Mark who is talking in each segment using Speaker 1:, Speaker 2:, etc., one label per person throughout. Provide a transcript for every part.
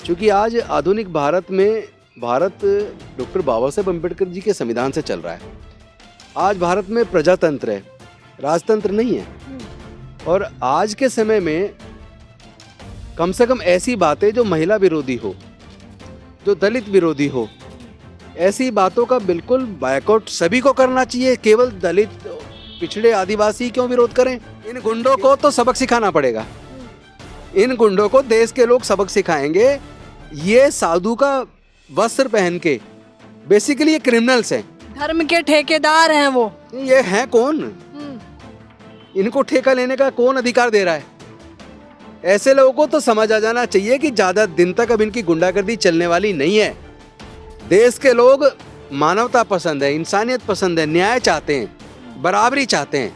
Speaker 1: क्योंकि आज आधुनिक भारत में भारत डॉक्टर बाबा साहेब अम्बेडकर जी के संविधान से चल रहा है। आज भारत में प्रजातंत्र है, राजतंत्र नहीं है। और आज के समय में कम से कम ऐसी बातें जो महिला विरोधी हो, जो दलित विरोधी हो, ऐसी बातों का बिल्कुल बायकॉट सभी को करना चाहिए। केवल दलित, पिछड़े, आदिवासी क्यों विरोध करें? इन गुंडों को तो सबक सिखाना पड़ेगा। इन गुंडों को देश के लोग सबक सिखाएंगे। ये साधु का वस्त्र पहन के बेसिकली ये क्रिमिनल्स हैं,
Speaker 2: धर्म के ठेकेदार हैं वो।
Speaker 1: ये हैं कौन? इनको ठेका लेने का कौन अधिकार दे रहा है? ऐसे लोगों को तो समझ आ जाना चाहिए कि ज्यादा दिन तक अब इनकी गुंडागर्दी चलने वाली नहीं है। देश के लोग मानवता पसंद है, इंसानियत पसंद है, न्याय चाहते हैं, बराबरी चाहते हैं।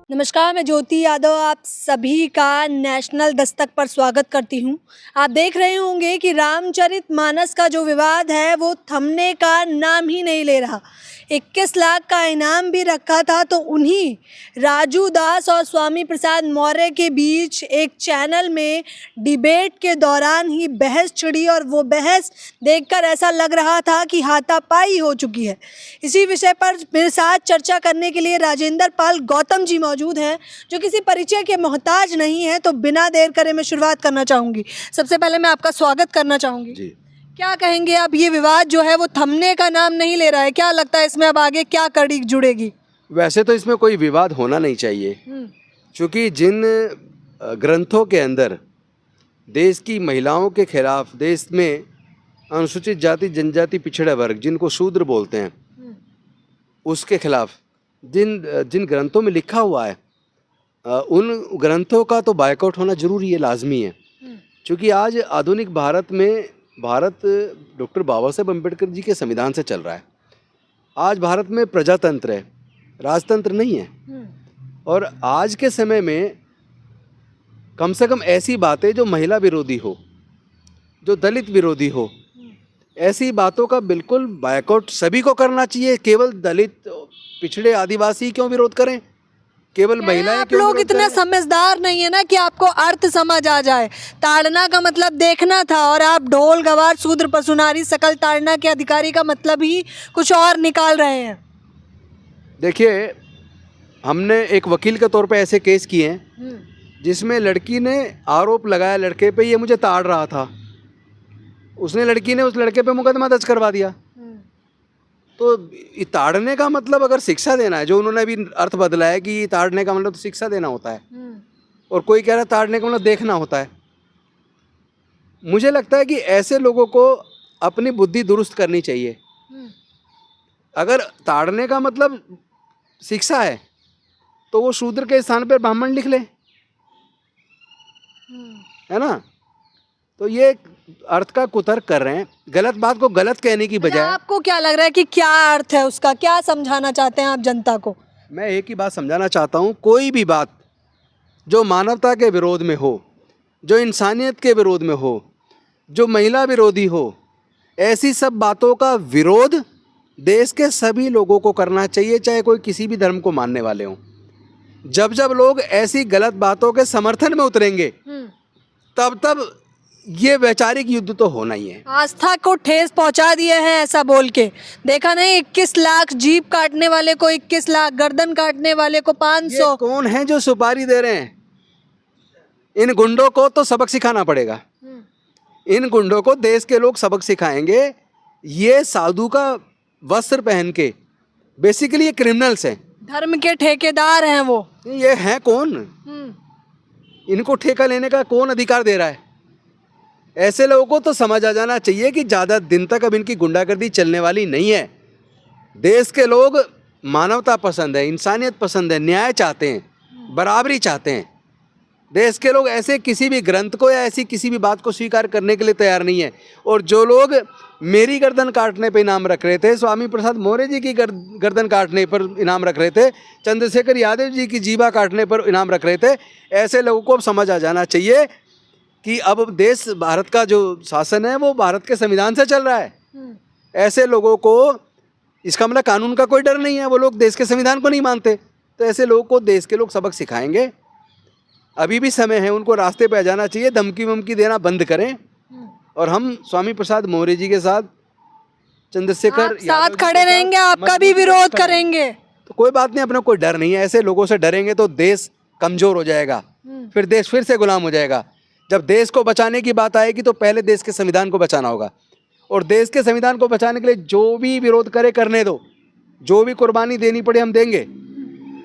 Speaker 2: नमस्कार, मैं ज्योति यादव आप सभी का नेशनल दस्तक पर स्वागत करती हूं। आप देख रहे होंगे कि रामचरितमानस का जो विवाद है वो थमने का नाम ही नहीं ले रहा। 21 लाख का इनाम भी रखा था, तो उन्हीं राजू दास और स्वामी प्रसाद मौर्य के बीच एक चैनल में डिबेट के दौरान ही बहस छिड़ी और वो बहस देखकर ऐसा लग रहा था कि हाथापाई हो चुकी है। इसी विषय पर मेरे साथ चर्चा करने के लिए राजेंद्र पाल गौतम जी मौजूद हैं, जो किसी परिचय के मोहताज नहीं है। तो बिना देर करे मैं शुरुआत करना चाहूँगी। सबसे पहले मैं आपका स्वागत करना चाहूँगी
Speaker 1: जी।
Speaker 2: क्या कहेंगे आप, ये विवाद जो है वो थमने का नाम नहीं ले रहा है, क्या लगता है इसमें अब आगे क्या कड़ी जुड़ेगी?
Speaker 1: वैसे तो इसमें कोई विवाद होना नहीं चाहिए, क्योंकि जिन ग्रंथों के अंदर देश की महिलाओं के खिलाफ, देश में अनुसूचित जाति, जनजाति, पिछड़ा वर्ग जिनको शूद्र बोलते हैं, उसके खिलाफ जिन ग्रंथों में लिखा हुआ है, उन ग्रंथों का तो बायकॉट होना जरूरी है, लाजमी है। क्योंकि आज आधुनिक भारत में भारत डॉक्टर बाबा साहेब अम्बेडकर जी के संविधान से चल रहा है। आज भारत में प्रजातंत्र है, राजतंत्र नहीं है। और आज के समय में कम से कम ऐसी बातें जो महिला विरोधी हो, जो दलित विरोधी हो, ऐसी बातों का बिल्कुल बायकॉट सभी को करना चाहिए। केवल दलित, पिछड़े, आदिवासी क्यों विरोध करें? केवल महिलाएं
Speaker 2: आप
Speaker 1: क्यों
Speaker 2: लोग
Speaker 1: विरोध
Speaker 2: इतना
Speaker 1: करें?
Speaker 2: समझदार नहीं है ना कि आपको अर्थ समझ आ जाए। ताड़ना का मतलब देखना था और आप ढोल गवार शूद्र पशुनारी सकल ताड़ना के अधिकारी का मतलब ही कुछ और निकाल रहे हैं।
Speaker 1: देखिए, हमने एक वकील के तौर पे ऐसे केस किए हैं जिसमें लड़की ने आरोप लगाया लड़के पे, ये मुझे ताड़ रहा था। लड़की ने उस लड़के पे मुकदमा दर्ज करवा दिया। तो ये ताड़ने का मतलब अगर शिक्षा देना है, जो उन्होंने अभी अर्थ बदला है कि ताड़ने का मतलब तो शिक्षा देना होता है, और कोई कह रहा है ताड़ने का मतलब देखना होता है। मुझे लगता है कि ऐसे लोगों को अपनी बुद्धि दुरुस्त करनी चाहिए। अगर ताड़ने का मतलब शिक्षा है तो वो शूद्र के स्थान पर ब्राह्मण लिख ले, है ना? तो ये अर्थ का कुतर्क कर रहे हैं, गलत बात को गलत कहने की बजाय।
Speaker 2: आपको क्या लग रहा है कि क्या अर्थ है उसका, क्या समझाना चाहते हैं आप जनता को?
Speaker 1: मैं एक ही बात समझाना चाहता हूँ, कोई भी बात जो मानवता के विरोध में हो, जो इंसानियत के विरोध में हो, जो महिला विरोधी हो, ऐसी सब बातों का विरोध देश के सभी लोगों को करना चाहिए, चाहे कोई किसी भी धर्म को मानने वाले हों। जब जब लोग ऐसी गलत बातों के समर्थन में उतरेंगे, तब ये वैचारिक युद्ध तो होना ही है।
Speaker 2: आस्था को ठेस पहुंचा दिए हैं ऐसा बोल के। देखा नहीं, 21 लाख जीभ काटने वाले को 21 लाख, गर्दन काटने वाले को 500।
Speaker 1: ये कौन है जो सुपारी दे रहे हैं? इन गुंडों को तो सबक सिखाना पड़ेगा। इन गुंडों को देश के लोग सबक सिखाएंगे। ये साधु का वस्त्र पहन के बेसिकली ये क्रिमिनल्स हैं,
Speaker 2: धर्म के ठेकेदार हैं वो।
Speaker 1: ये हैं कौन? इनको ठेका लेने का कौन अधिकार दे रहा है? ऐसे लोगों को तो समझ आ जाना चाहिए कि ज़्यादा दिन तक अब इनकी गुंडागर्दी चलने वाली नहीं है। देश के लोग मानवता पसंद है, इंसानियत पसंद है, न्याय चाहते हैं, बराबरी चाहते हैं। देश के लोग ऐसे किसी भी ग्रंथ को या ऐसी किसी भी बात को स्वीकार करने के लिए तैयार नहीं है। और जो लोग मेरी गर्दन काटने पर इनाम रख रहे थे, स्वामी प्रसाद मौर्य जी की गर्दन काटने पर इनाम रख रहे थे, चंद्रशेखर यादव जी की जीभा काटने पर इनाम रख रहे थे, ऐसे लोगों को अब समझ आ जाना चाहिए कि अब देश, भारत का जो शासन है वो भारत के संविधान से चल रहा है। ऐसे लोगों को, इसका मतलब कानून का कोई डर नहीं है, वो लोग देश के संविधान को नहीं मानते, तो ऐसे लोगों को देश के लोग सबक सिखाएंगे। अभी भी समय है, उनको रास्ते पे आ जाना चाहिए, धमकी वमकी देना बंद करें। और हम स्वामी प्रसाद मौर्य जी के साथ, चंद्रशेखर
Speaker 2: आप साथ खड़े रहेंगे, आपका भी विरोध करेंगे।
Speaker 1: तो कोई बात नहीं, अपने कोई डर नहीं है। ऐसे लोगों से डरेंगे तो देश कमजोर हो जाएगा, फिर देश फिर से गुलाम हो जाएगा। जब देश को बचाने की बात आएगी तो पहले देश के संविधान को बचाना होगा, और देश के संविधान को बचाने के लिए जो भी विरोध करे करने दो, जो भी कुर्बानी देनी पड़े हम देंगे,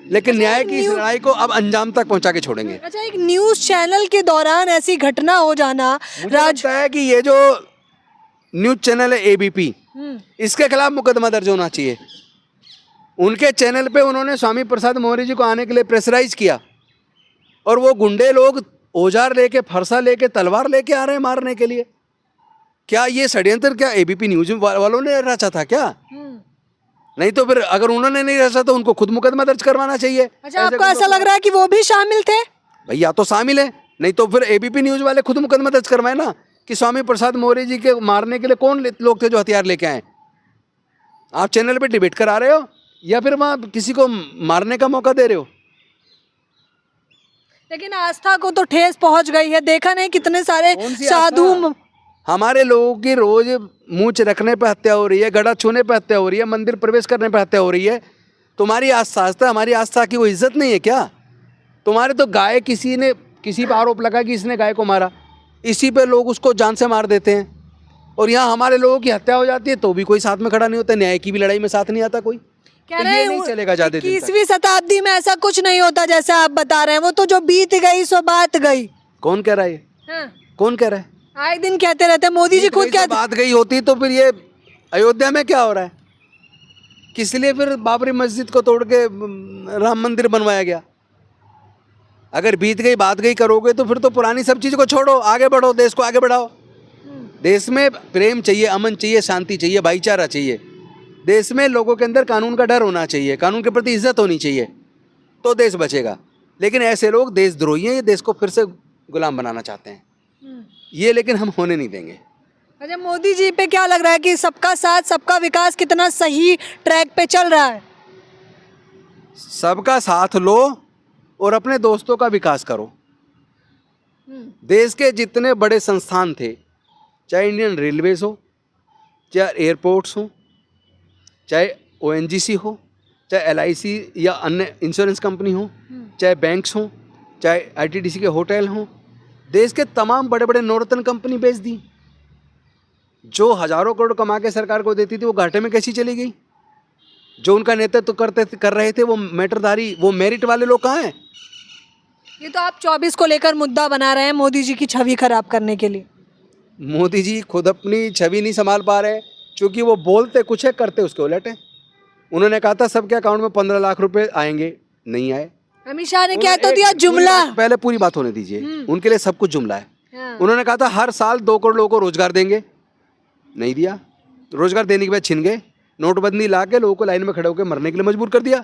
Speaker 1: लेकिन न्याय की इस लड़ाई को अब अंजाम तक पहुंचा के छोड़ेंगे।
Speaker 2: अच्छा, एक न्यूज चैनल के दौरान ऐसी घटना हो जाना,
Speaker 1: मुझे लगता है कि ये जो न्यूज चैनल है एबीपी, इसके खिलाफ मुकदमा दर्ज होना चाहिए। उनके चैनल पे उन्होंने स्वामी प्रसाद मौर्य जी को आने के लिए प्रेशराइज किया, और वो गुंडे लोग औजार लेके, फरसा लेके, तलवार लेके आ रहे हैं मारने के लिए। क्या ये षड्यंत्र क्या एबीपी न्यूज वालों ने रचा था क्या? नहीं तो फिर अगर उन्होंने नहीं रचा तो उनको खुद मुकदमा दर्ज करवाना चाहिए।
Speaker 2: अच्छा, आपको ऐसा लग रहा है कि वो भी शामिल थे?
Speaker 1: भैया तो शामिल है, नहीं तो फिर एबीपी न्यूज वाले खुद मुकदमा दर्ज करवाए ना, कि स्वामी प्रसाद मौर्य जी के मारने के लिए कौन लोग थे जो हथियार लेके आए। आप चैनल पे डिबेट करा रहे हो या फिर वहां किसी को मारने का मौका दे रहे हो?
Speaker 2: लेकिन आस्था को तो ठेस पहुंच गई है। देखा नहीं कितने सारे साधु,
Speaker 1: हमारे लोगों की रोज मूंछ रखने पे हत्या हो रही है, गड़ा छूने पे हत्या हो रही है, मंदिर प्रवेश करने पे हत्या हो रही है। तुम्हारी आस्था, हमारी आस्था की वो इज्जत नहीं है क्या? तुम्हारे तो गाय, किसी पर आरोप लगा कि इसने गाय को मारा, इसी पे लोग उसको जान से मार देते हैं, और यहाँ हमारे लोगों की हत्या हो जाती है तो भी कोई साथ में खड़ा नहीं होता। न्याय की भी लड़ाई में साथ नहीं आता कोई।
Speaker 2: कह रहे
Speaker 1: नहीं चलेगा ज्यादा दिन तक।
Speaker 2: 21वीं शताब्दी में ऐसा कुछ नहीं होता जैसा आप बता रहे हैं। वो तो जो बीत गई सो बात गई।
Speaker 1: कौन कह रहा है?
Speaker 2: हाँ।
Speaker 1: कौन कह रहा है?
Speaker 2: आए दिन कहते रहते हैं, मोदी जी खुद कहते।
Speaker 1: बात गई होती तो फिर ये अयोध्या में क्या हो रहा है? किस लिए फिर बाबरी मस्जिद को तोड़ के राम मंदिर बनवाया गया? अगर बीत गई बात गई करोगे तो फिर तो पुरानी सब चीज़ को छोड़ो, आगे बढ़ो, देश को आगे बढ़ाओ। देश में प्रेम चाहिए, अमन चाहिए, शांति चाहिए, भाईचारा चाहिए। देश में लोगों के अंदर कानून का डर होना चाहिए, कानून के प्रति इज्जत होनी चाहिए, तो देश बचेगा। लेकिन ऐसे लोग देशद्रोही हैं, ये देश को फिर से गुलाम बनाना चाहते हैं, ये लेकिन हम होने नहीं देंगे।
Speaker 2: अच्छा, मोदी जी पे क्या लग रहा है कि सबका साथ सबका विकास कितना सही ट्रैक पे चल रहा है?
Speaker 1: सबका साथ लो और अपने दोस्तों का विकास करो। देश के जितने बड़े संस्थान थे, चाहे इंडियन रेलवेज हो, चाहे एयरपोर्ट्स हो, चाहे ओएनजीसी हो, चाहे एलआईसी या अन्य इंश्योरेंस कंपनी हो, चाहे बैंक्स हो, चाहे आईटीडीसी के होटल हों, देश के तमाम बड़े बड़े नवरत्न कंपनी बेच दी। जो हजारों करोड़ कमा के सरकार को देती थी वो घाटे में कैसी चली गई? जो उनका नेतृत्व कर रहे थे वो मैटरधारी, वो मेरिट वाले लोग कहाँ हैं?
Speaker 2: ये तो आप 24 को लेकर मुद्दा बना रहे हैं मोदी जी की छवि खराब करने के लिए।
Speaker 1: मोदी जी खुद अपनी छवि नहीं संभाल पा रहे, क्योंकि वो बोलते कुछ है, करते उसके उलट है। उन्होंने कहा था सबके अकाउंट में 15 लाख रुपए आएंगे, नहीं आए।
Speaker 2: अमित शाह ने क्या तो दिया जुमला।
Speaker 1: पहले पूरी बात होने दीजिए, उनके लिए सब कुछ जुमला है।
Speaker 2: हाँ।
Speaker 1: उन्होंने कहा था हर साल 2 करोड़ लोगों को रोजगार देंगे, नहीं दिया। रोजगार देने के बाद छिन गए, नोटबंदी ला के लोगों को लाइन में खड़े होकर मरने के लिए मजबूर कर दिया,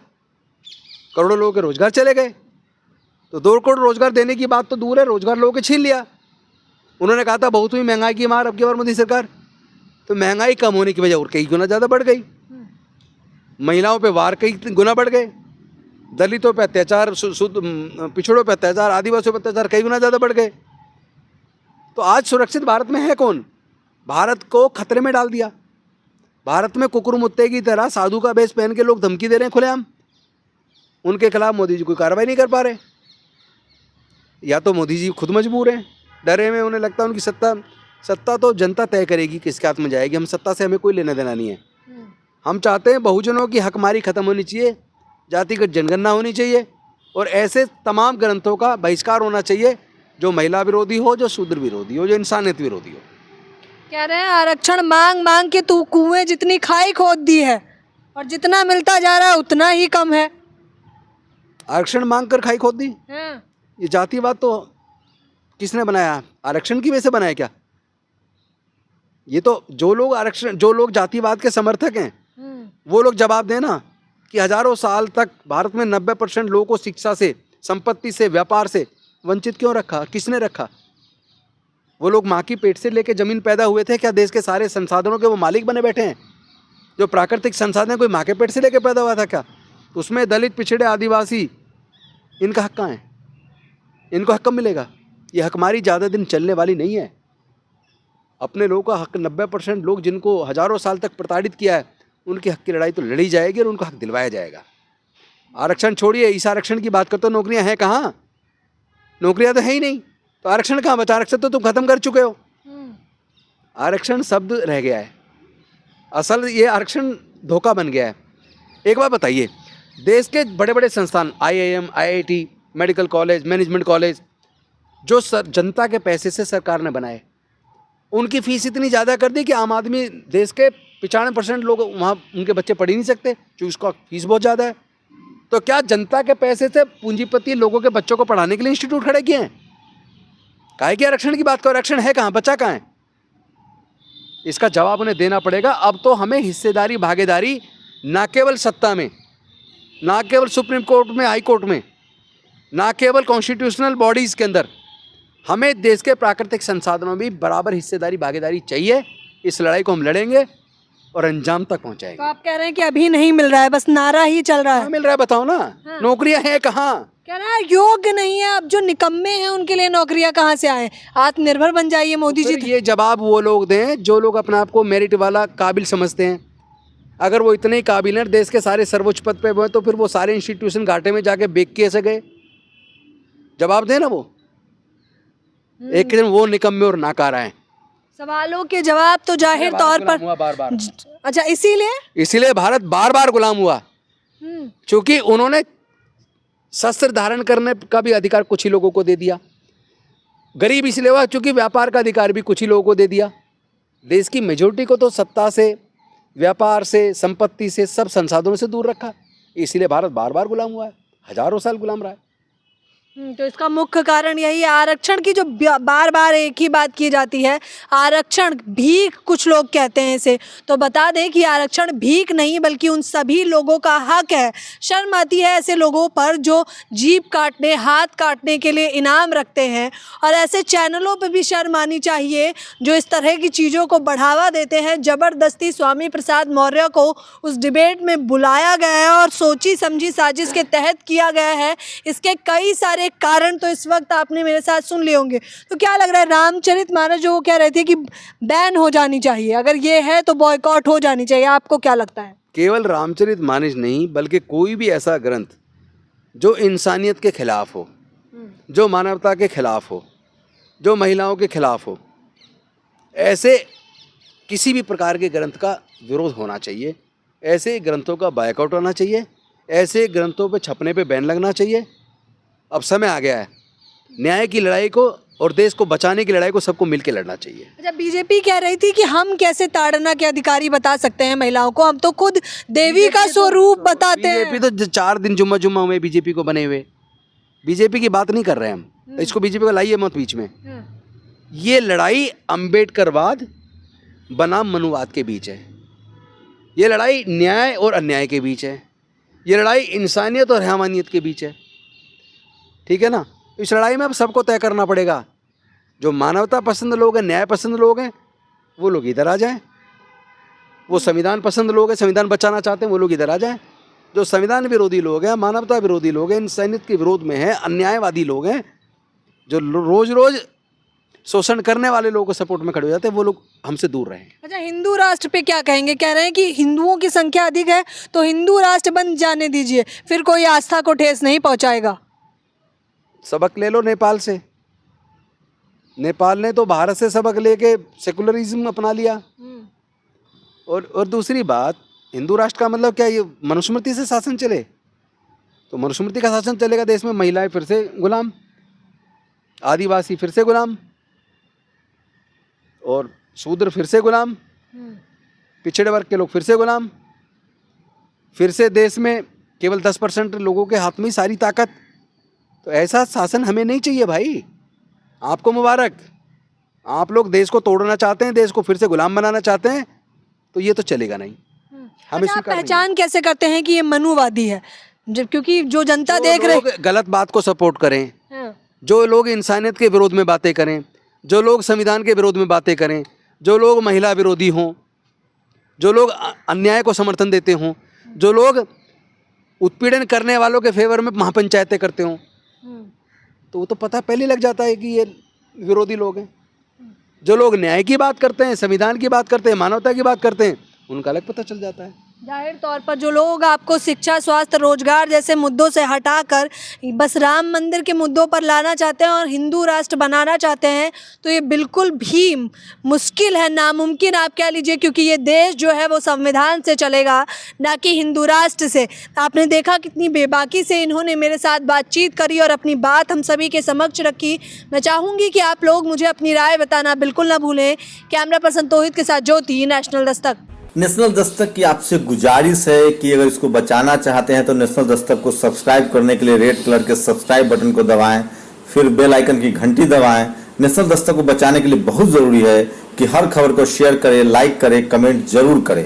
Speaker 1: करोड़ों लोगों के रोजगार चले गए। तो 2 करोड़ रोजगार देने की बात तो दूर है, रोजगार लोगों के छीन लिया। उन्होंने कहा था बहुत हुई महंगाई की मार अब की बार मोदी सरकार, तो महंगाई कम होने की वजह और कई गुना ज़्यादा बढ़ गई। महिलाओं पे वार कई गुना बढ़ गए, दलितों पे अत्याचार, पिछड़ों पे अत्याचार, आदिवासियों पे अत्याचार कई गुना ज़्यादा बढ़ गए। तो आज सुरक्षित भारत में है कौन? भारत को खतरे में डाल दिया। भारत में कुकुर मुत्ते की तरह साधु का वेश पहन के लोग धमकी दे रहे हैं खुलेआम, उनके खिलाफ मोदी जी कोई कार्रवाई नहीं कर पा रहे। या तो मोदी जी खुद मजबूर हैं, डरे में, उन्हें लगता है उनकी सत्ता तो जनता तय करेगी किसके हाथ में जाएगी, हम सत्ता से हमें कोई लेना देना नहीं है। हम चाहते हैं बहुजनों की हकमारी खत्म होनी चाहिए, जातिगत जनगणना होनी चाहिए, और ऐसे तमाम ग्रंथों का बहिष्कार होना चाहिए जो महिला विरोधी हो, जो शूद्र विरोधी हो, जो इंसानियत विरोधी हो।
Speaker 2: कह रहे हैं आरक्षण मांग मांग के तू कुएं जितनी खाई खोद दी है, और जितना मिलता जा रहा है उतना ही कम है।
Speaker 1: आरक्षण मांग कर खाई खोद दी? ये जातिवाद तो किसने बनाया? आरक्षण की वजह से बनाया क्या? ये तो जो लोग जातिवाद के समर्थक हैं वो लोग जवाब देना कि हजारों साल तक भारत में 90% लोगों को शिक्षा से, संपत्ति से, व्यापार से वंचित क्यों रखा? किसने रखा? वो लोग माँ की पेट से लेके जमीन पैदा हुए थे क्या? देश के सारे संसाधनों के वो मालिक बने बैठे हैं। जो प्राकृतिक संसाधन कोई माँ के पेट से लेके पैदा हुआ था क्या? उसमें दलित, पिछड़े, आदिवासी, इनका हक कहाँ है? इनको हक कब मिलेगा? ये हक हमारी ज़्यादा दिन चलने वाली नहीं है। अपने लोगों का हक 90% लोग जिनको हज़ारों साल तक प्रताड़ित किया है, उनके हक की लड़ाई तो लड़ी जाएगी और उनको हक दिलवाया जाएगा। आरक्षण छोड़िए, इस आरक्षण की बात करते हो, नौकरियां हैं कहाँ? नौकरियां तो है ही नहीं, तो आरक्षण कहाँ बचा? आरक्षण तो तुम खत्म कर चुके हो। आरक्षण शब्द रह गया है, असल ये आरक्षण धोखा बन गया है। एक बात बताइए, देश के बड़े बड़े संस्थान IIM, IIT, medical college, management college, जो जनता के पैसे से सरकार ने बनाए, उनकी फीस इतनी ज़्यादा कर दी कि आम आदमी, देश के 95% लोग वहाँ, उनके बच्चे पढ़ ही नहीं सकते क्योंकि उसका फीस बहुत ज़्यादा है। तो क्या जनता के पैसे से पूंजीपति लोगों के बच्चों को पढ़ाने के लिए इंस्टीट्यूट खड़े किए हैं? काहे कि आरक्षण की बात करो, आरक्षण है कहाँ, बच्चा कहाँ है? इसका जवाब उन्हें देना पड़ेगा। अब तो हमें हिस्सेदारी, भागीदारी, ना केवल सत्ता में, ना केवल सुप्रीम कोर्ट में, हाई कोर्ट में, ना केवल कॉन्स्टिट्यूशनल बॉडीज़ के अंदर, हमें देश के प्राकृतिक संसाधनों में भी बराबर हिस्सेदारी, भागीदारी चाहिए। इस लड़ाई को हम लड़ेंगे और अंजाम तक पहुंचाएंगे।
Speaker 2: तो आप कह रहे हैं कि अभी नहीं मिल रहा है, बस नारा ही चल रहा है।
Speaker 1: कहाँ मिल रहा है बताओ ना?
Speaker 2: हाँ।
Speaker 1: नौकरियां हैं कहाँ?
Speaker 2: कह रहा है योग्य नहीं है, अब जो निकम्मे हैं उनके लिए नौकरियां कहाँ से आए? आत्मनिर्भर बन जाइए मोदी जी।
Speaker 1: फिर ये जवाब वो लोग दें जो लोग अपने आप को मेरिट वाला, काबिल समझते हैं। अगर वो इतने ही काबिल हैं, देश के सारे सर्वोच्च पद पे हुए, तो फिर वो सारे इंस्टीट्यूशन घाटे में जाके बेच के ऐसे गए? जवाब दें ना वो। एक दिन वो निकम्मे और नाकारा हैं।
Speaker 2: सवालों के जवाब तो जाहिर तौर पर
Speaker 1: बार बार,
Speaker 2: अच्छा, इसीलिए
Speaker 1: भारत बार बार गुलाम हुआ, क्योंकि उन्होंने शस्त्र धारण करने का भी अधिकार कुछ ही लोगों को दे दिया। गरीब इसलिए हुआ क्योंकि व्यापार का अधिकार भी कुछ ही लोगों को दे दिया। देश की मेजोरिटी को तो सत्ता से, व्यापार से, संपत्ति से, सब संसाधनों से दूर रखा। इसलिए भारत बार बार गुलाम हुआ है, हजारों साल गुलाम रहा है।
Speaker 2: तो इसका मुख्य कारण यही है, आरक्षण की जो बार बार एक ही बात की जाती है, आरक्षण भीख, कुछ लोग कहते हैं इसे। तो बता दें कि आरक्षण भीख नहीं बल्कि उन सभी लोगों का हक है। शर्म आती है ऐसे लोगों पर जो जीभ काटने, हाथ काटने के लिए इनाम रखते हैं, और ऐसे चैनलों पर भी शर्म आनी चाहिए जो इस तरह की चीज़ों को बढ़ावा देते हैं। ज़बरदस्ती स्वामी प्रसाद मौर्य को उस डिबेट में बुलाया गया है और सोची समझी साजिश के तहत किया गया है। इसके कई सारे कारण तो इस वक्त आपने मेरे साथ सुन लिए होंगे। तो क्या लग रहा है, रामचरितमानस जो वो कह रहे थे कि बैन हो जानी चाहिए, अगर ये है तो बॉयकॉट हो जानी चाहिए, आपको क्या लगता है?
Speaker 1: केवल रामचरितमानस नहीं, बल्कि कोई भी ऐसा ग्रंथ जो इंसानियत के खिलाफ हो, जो मानवता के खिलाफ हो, जो महिलाओं के खिलाफ हो, ऐसे किसी भी प्रकार के ग्रंथ का विरोध होना चाहिए। ऐसे ग्रंथों का बायकॉट होना चाहिए। ऐसे ग्रंथों पे छपने पे बैन लगना चाहिए। अब समय आ गया है, न्याय की लड़ाई को और देश को बचाने की लड़ाई को सबको मिलकर लड़ना चाहिए।
Speaker 2: अच्छा, बीजेपी कह रही थी कि हम कैसे ताड़ना के अधिकारी बता सकते हैं महिलाओं को, हम तो खुद देवी का स्वरूप बताते हैं।
Speaker 1: बीजेपी तो 4 दिन जुम्मा हुए बीजेपी को बने हुए। बीजेपी की बात नहीं कर रहे हम, इसको बीजेपी को लाइए मत बीच में। ये लड़ाई अम्बेडकरवाद बनाम मनुवाद के बीच है। ये लड़ाई न्याय और अन्याय के बीच है। ये लड़ाई इंसानियत और हैवानियत के बीच है। ठीक है ना? इस लड़ाई में अब सबको तय करना पड़ेगा। जो मानवता पसंद लोग हैं, न्याय पसंद लोग हैं, वो लोग इधर आ जाएं। वो संविधान पसंद लोग हैं, संविधान बचाना चाहते हैं, वो लोग इधर आ जाएं। जो संविधान विरोधी लोग हैं, मानवता विरोधी लोग हैं, इंसानियत के विरोध में हैं, अन्यायवादी लोग हैं, जो रोज रोज शोषण करने वाले लोगों को सपोर्ट में खड़े हो जाते हैं, वो लोग हमसे दूर रहें।
Speaker 2: अच्छा, हिंदू राष्ट्र पे क्या कहेंगे? कह रहे हैं कि हिंदुओं की संख्या अधिक है तो हिंदू राष्ट्र बन जाने दीजिए, फिर कोई आस्था को ठेस नहीं पहुंचाएगा।
Speaker 1: सबक ले लो नेपाल से। नेपाल ने तो भारत से सबक लेके सेकुलरिज्म अपना लिया। और दूसरी बात, हिंदू राष्ट्र का मतलब क्या, ये मनुस्मृति से शासन चले? तो मनुस्मृति का शासन चलेगा देश में, महिलाएं फिर से गुलाम, आदिवासी फिर से गुलाम, और शूद्र फिर से गुलाम, पिछड़े वर्ग के लोग फिर से गुलाम, फिर से देश में केवल 10% लोगों के हाथ में ही सारी ताकत। तो ऐसा शासन हमें नहीं चाहिए भाई। आपको मुबारक, आप लोग देश को तोड़ना चाहते हैं, देश को फिर से गुलाम बनाना चाहते हैं, तो ये तो चलेगा नहीं। हमें
Speaker 2: अच्छा, आप पहचान कैसे करते हैं कि ये मनुवादी है? जब क्योंकि जो जनता देख रहे,
Speaker 1: गलत बात को सपोर्ट करें, जो लोग इंसानियत के विरोध में बातें करें, जो लोग संविधान के विरोध में बातें करें, जो लोग महिला विरोधी हों, जो लोग अन्याय को समर्थन देते हों, जो लोग उत्पीड़न करने वालों के फेवर में महापंचायतें करते हों, तो वो तो पता पहले ही लग जाता है कि ये विरोधी लोग हैं। जो लोग न्याय की बात करते हैं, संविधान की बात करते हैं, मानवता की बात करते हैं, उनका अलग पता चल जाता है।
Speaker 2: जाहिर तौर पर जो लोग आपको शिक्षा, स्वास्थ्य, रोजगार जैसे मुद्दों से हटाकर बस राम मंदिर के मुद्दों पर लाना चाहते हैं और हिंदू राष्ट्र बनाना चाहते हैं, तो ये बिल्कुल भी मुश्किल है, नामुमकिन आप कह लीजिए, क्योंकि ये देश जो है वो संविधान से चलेगा, ना कि हिंदू राष्ट्र से। आपने देखा कितनी बेबाकी से इन्होंने मेरे साथ बातचीत करी और अपनी बात हम सभी के समक्ष रखी। मैं चाहूँगी कि आप लोग मुझे अपनी राय बताना बिल्कुल ना भूलें। कैमरा पर्सन तौहीद के साथ ज्योति, नेशनल दस्तक।
Speaker 3: नेशनल दस्तक की आपसे गुजारिश है कि अगर इसको बचाना चाहते हैं तो नेशनल दस्तक को सब्सक्राइब करने के लिए रेड कलर के सब्सक्राइब बटन को दबाएं, फिर बेल आइकन की घंटी दबाएं। नेशनल दस्तक को बचाने के लिए बहुत जरूरी है कि हर खबर को शेयर करें, लाइक करें, कमेंट जरूर करें।